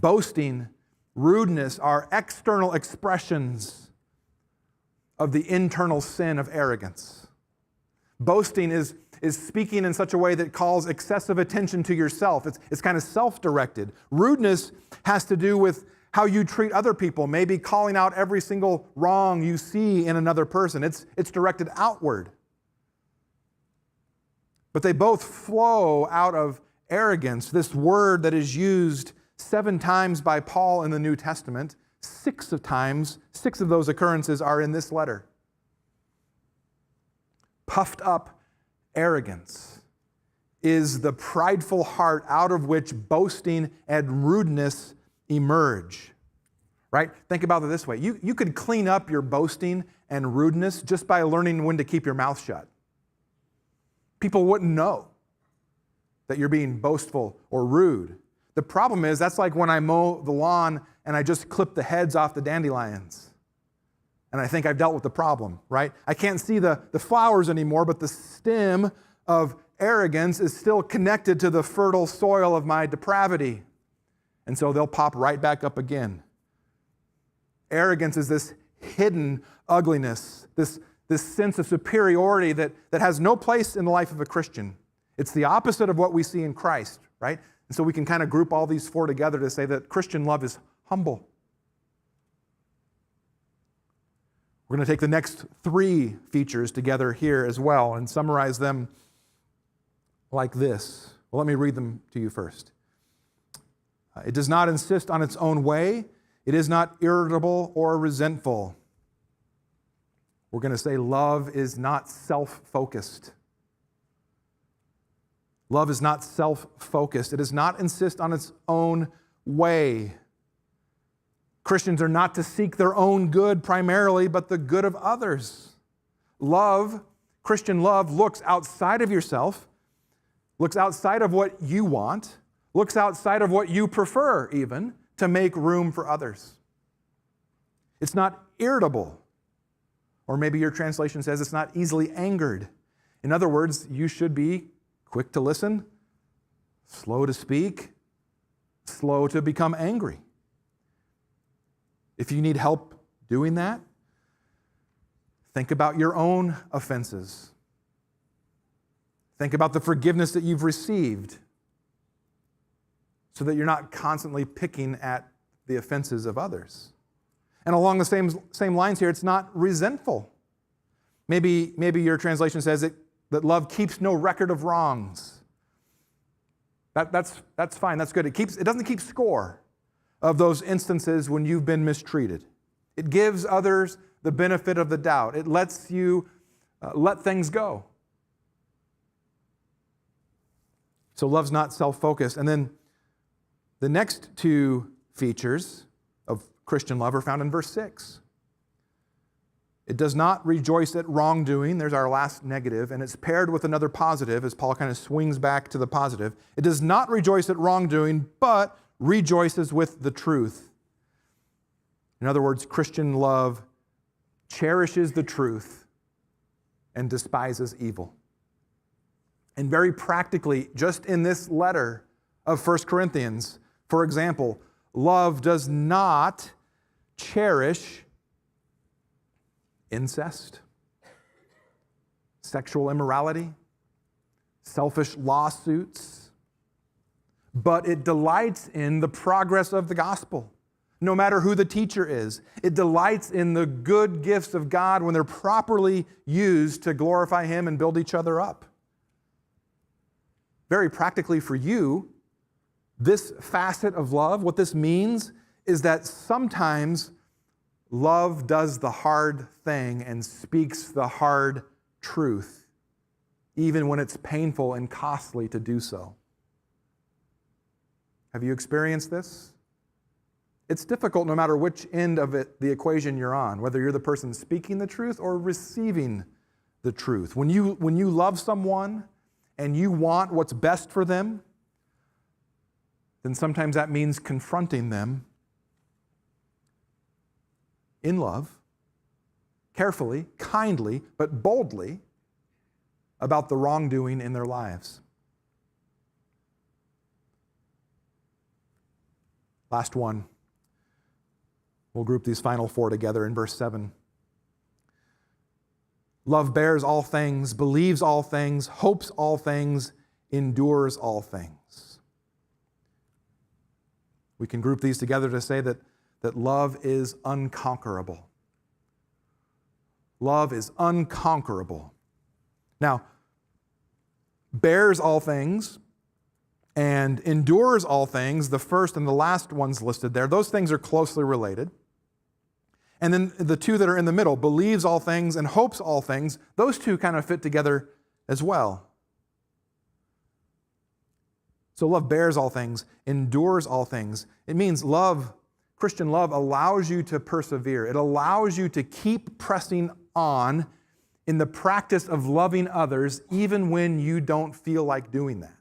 boasting, rudeness are external expressions of the internal sin of arrogance. Boasting is speaking in such a way that calls excessive attention to yourself. It's kind of self-directed. Rudeness has to do with how you treat other people, maybe calling out every single wrong you see in another person. It's directed outward. But they both flow out of arrogance, this word that is used 7 times by Paul in the New Testament. 6 of those occurrences are in this letter. Puffed up arrogance is the prideful heart out of which boasting and rudeness emerge. Right? Think about it this way. You could clean up your boasting and rudeness just by learning when to keep your mouth shut. People wouldn't know that you're being boastful or rude. The problem is, that's like when I mow the lawn and I just clip the heads off the dandelions. And I think I've dealt with the problem, right? I can't see the flowers anymore, but the stem of arrogance is still connected to the fertile soil of my depravity. And so they'll pop right back up again. Arrogance is this hidden ugliness, this sense of superiority that has no place in the life of a Christian. It's the opposite of what we see in Christ, right? And so we can kind of group all these 4 together to say that Christian love is humble. We're going to take the next 3 features together here as well and summarize them like this. Well, let me read them to you first. It does not insist on its own way. It is not irritable or resentful. We're going to say love is not self-focused. Love is not self-focused. It does not insist on its own way. Christians are not to seek their own good primarily, but the good of others. Christian love looks outside of yourself, looks outside of what you want, looks outside of what you prefer even, to make room for others. It's not irritable. Or maybe your translation says it's not easily angered. In other words, you should be quick to listen, slow to speak, slow to become angry. If you need help doing that, think about your own offenses. Think about the forgiveness that you've received so that you're not constantly picking at the offenses of others. And along the same lines here, it's not resentful. Maybe your translation says that love keeps no record of wrongs. That's fine, that's good. It doesn't keep score of those instances when you've been mistreated. It gives others the benefit of the doubt. It lets you let things go. So love's not self-focused. And then the next 2 features of Christian love are found in verse 6. It does not rejoice at wrongdoing. There's our last negative, and it's paired with another positive as Paul kind of swings back to the positive. It does not rejoice at wrongdoing, but rejoices with the truth. In other words, Christian love cherishes the truth and despises evil. And very practically, just in this letter of 1 Corinthians, for example, love does not cherish incest, sexual immorality, selfish lawsuits, but it delights in the progress of the gospel, no matter who the teacher is. It delights in the good gifts of God when they're properly used to glorify Him and build each other up. Very practically for you, this facet of love, what this means is that sometimes love does the hard thing and speaks the hard truth, even when it's painful and costly to do so. Have you experienced this? It's difficult no matter which end of the equation you're on, whether you're the person speaking the truth or receiving the truth. When you love someone and you want what's best for them, then sometimes that means confronting them in love, carefully, kindly, but boldly about the wrongdoing in their lives. Last one. We'll group these final four together in verse 7. Love bears all things, believes all things, hopes all things, endures all things. We can group these together to say that love is unconquerable. Love is unconquerable. Now, bears all things and endures all things, the first and the last ones listed there, those things are closely related. And then the two that are in the middle, believes all things and hopes all things, those two kind of fit together as well. So love bears all things, endures all things. It means love, Christian love, allows you to persevere. It allows you to keep pressing on in the practice of loving others even when you don't feel like doing that.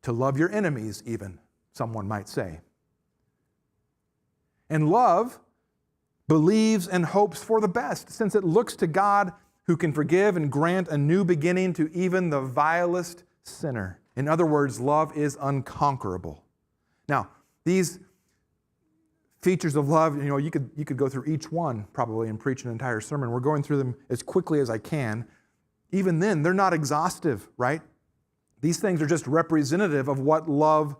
To love your enemies even, someone might say. And love believes and hopes for the best, since it looks to God who can forgive and grant a new beginning to even the vilest sinner. In other words, love is unconquerable. Now, these features of love, you could go through each one probably and preach an entire sermon. We're going through them as quickly as I can. Even then, they're not exhaustive, right? These things are just representative of what love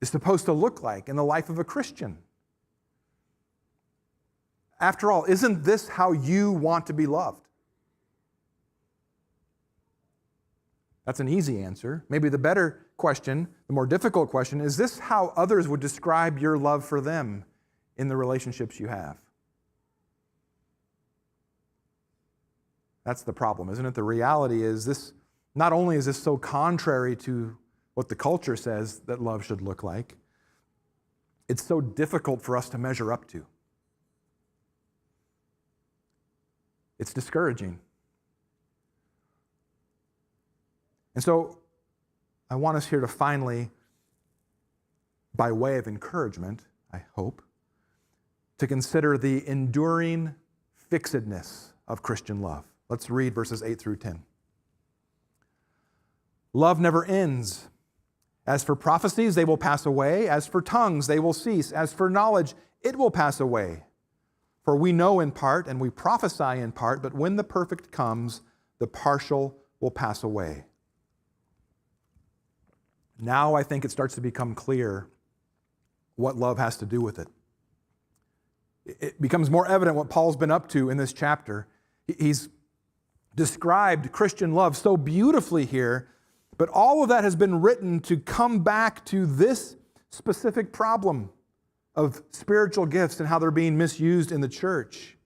is supposed to look like in the life of a Christian. After all, isn't this how you want to be loved? That's an easy answer. Maybe the better question, the more difficult question, is this how others would describe your love for them in the relationships you have? That's the problem, isn't it? The reality is this, not only is this so contrary to what the culture says that love should look like, it's so difficult for us to measure up to. It's discouraging. And so I want us here to finally, by way of encouragement, I hope, to consider the enduring fixedness of Christian love. Let's read verses 8 through 10. Love never ends. As for prophecies, they will pass away. As for tongues, they will cease. As for knowledge, it will pass away. For we know in part and we prophesy in part, but when the perfect comes, the partial will pass away. Now I think it starts to become clear what love has to do with it. It becomes more evident what Paul's been up to in this chapter. He's described Christian love so beautifully here, but all of that has been written to come back to this specific problem of spiritual gifts and how they're being misused in the church.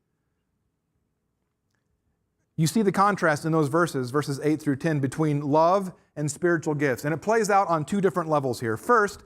You see the contrast in those verses 8 through 10, between love and spiritual gifts. And it plays out on two different levels here. First,